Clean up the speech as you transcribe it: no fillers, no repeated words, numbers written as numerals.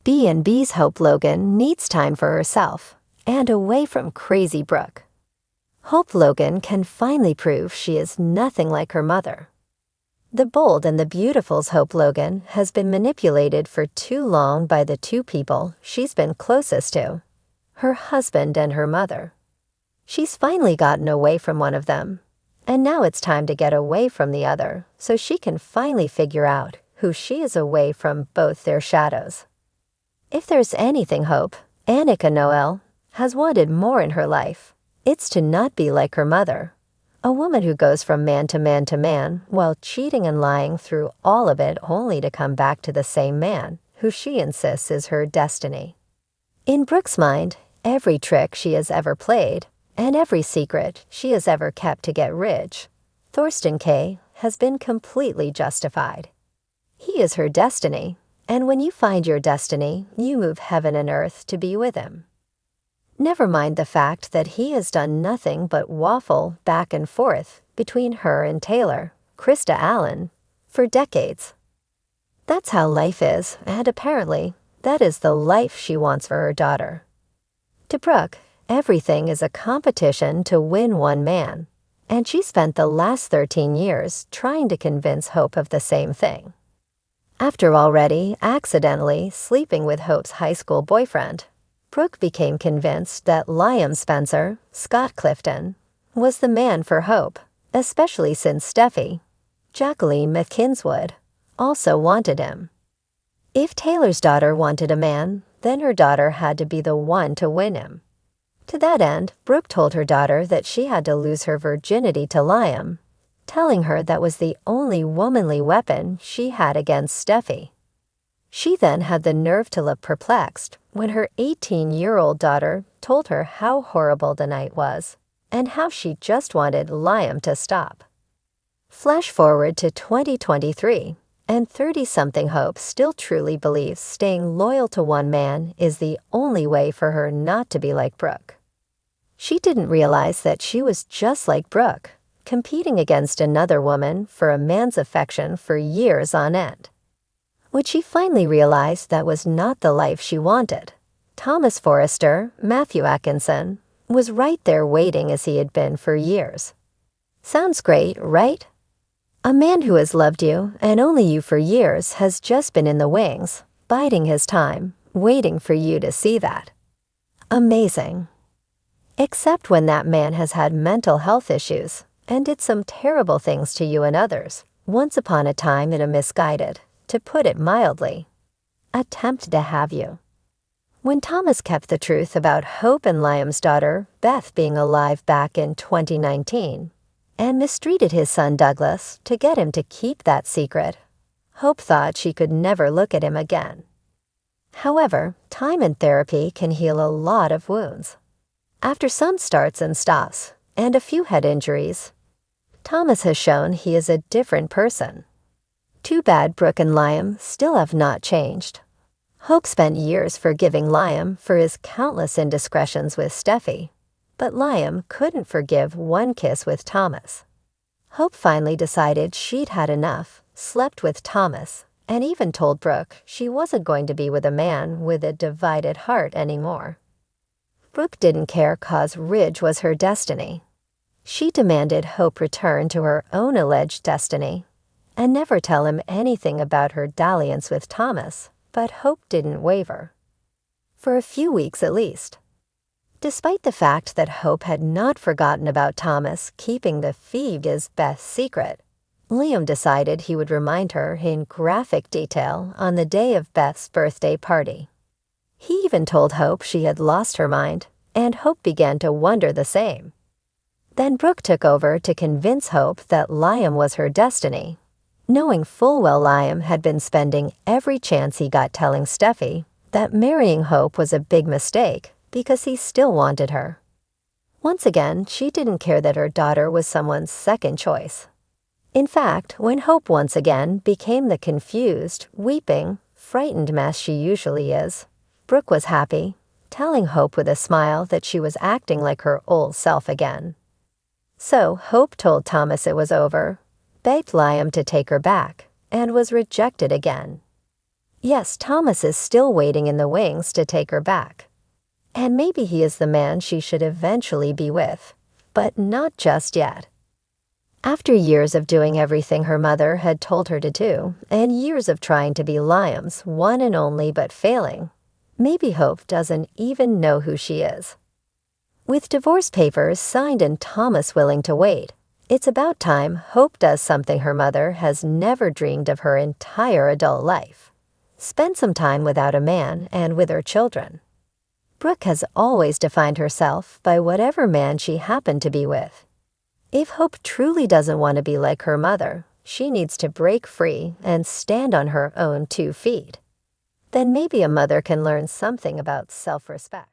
B&B's Hope Logan needs time for herself and away from crazy Brooke. Hope Logan can finally prove she is nothing like her mother. The bold and the beautiful's Hope Logan has been manipulated for too long by the two people she's been closest to, her husband and her mother. She's finally gotten away from one of them, and now it's time to get away from the other so she can finally figure out who she is away from both their shadows. If there's anything Hope, Annika Noel, has wanted more in her life, it's to not be like her mother, a woman who goes from man to man to man while cheating and lying through all of it only to come back to the same man who she insists is her destiny. In Brooke's mind, every trick she has ever played and every secret she has ever kept to get rich, Thorsten K. has been completely justified. He is her destiny, and when you find your destiny, you move heaven and earth to be with him. Never mind the fact that he has done nothing but waffle back and forth between her and Taylor, Krista Allen, for decades. That's how life is, and apparently, that is the life she wants for her daughter. To Brooke, everything is a competition to win one man, and she spent the last 13 years trying to convince Hope of the same thing. After already accidentally sleeping with Hope's high school boyfriend, Brooke became convinced that Liam Spencer, Scott Clifton, was the man for Hope, especially since Steffi, Jacqueline McKinswood, also wanted him. If Taylor's daughter wanted a man, then her daughter had to be the one to win him. To that end, Brooke told her daughter that she had to lose her virginity to Liam, telling her that was the only womanly weapon she had against Steffi. She then had the nerve to look perplexed when her 18-year-old daughter told her how horrible the night was and how she just wanted Liam to stop. Flash forward to 2023, and 30-something Hope still truly believes staying loyal to one man is the only way for her not to be like Brooke. She didn't realize that she was just like Brooke, competing against another woman for a man's affection for years on end. When she finally realized that was not the life she wanted, Thomas Forrester, Matthew Atkinson, was right there waiting as he had been for years. Sounds great, right? A man who has loved you and only you for years has just been in the wings, biding his time, waiting for you to see that. Amazing. Except when that man has had mental health issues and did some terrible things to you and others, once upon a time in a misguided, to put it mildly, attempt to have you. When Thomas kept the truth about Hope and Liam's daughter, Beth, being alive back in 2019, and mistreated his son Douglas to get him to keep that secret, Hope thought she could never look at him again. However, time and therapy can heal a lot of wounds. After some starts and stops, and a few head injuries, Thomas has shown he is a different person. Too bad Brooke and Liam still have not changed. Hope spent years forgiving Liam for his countless indiscretions with Steffi, but Liam couldn't forgive one kiss with Thomas. Hope finally decided she'd had enough, slept with Thomas, and even told Brooke she wasn't going to be with a man with a divided heart anymore. Brooke didn't care 'cause Ridge was her destiny. She demanded Hope return to her own alleged destiny and never tell him anything about her dalliance with Thomas, but Hope didn't waver. For a few weeks at least. Despite the fact that Hope had not forgotten about Thomas keeping the feud as Beth's secret, Liam decided he would remind her in graphic detail on the day of Beth's birthday party. He even told Hope she had lost her mind, and Hope began to wonder the same. Then Brooke took over to convince Hope that Liam was her destiny, knowing full well Liam had been spending every chance he got telling Steffi that marrying Hope was a big mistake because he still wanted her. Once again, she didn't care that her daughter was someone's second choice. In fact, when Hope once again became the confused, weeping, frightened mess she usually is, Brooke was happy, telling Hope with a smile that she was acting like her old self again. So Hope told Thomas it was over, begged Liam to take her back, and was rejected again. Yes, Thomas is still waiting in the wings to take her back. And maybe he is the man she should eventually be with. But not just yet. After years of doing everything her mother had told her to do, and years of trying to be Liam's one and only but failing, maybe Hope doesn't even know who she is. With divorce papers signed and Thomas willing to wait, it's about time Hope does something her mother has never dreamed of her entire adult life. Spend some time without a man and with her children. Brooke has always defined herself by whatever man she happened to be with. If Hope truly doesn't want to be like her mother, she needs to break free and stand on her own 2 feet. Then maybe a mother can learn something about self-respect.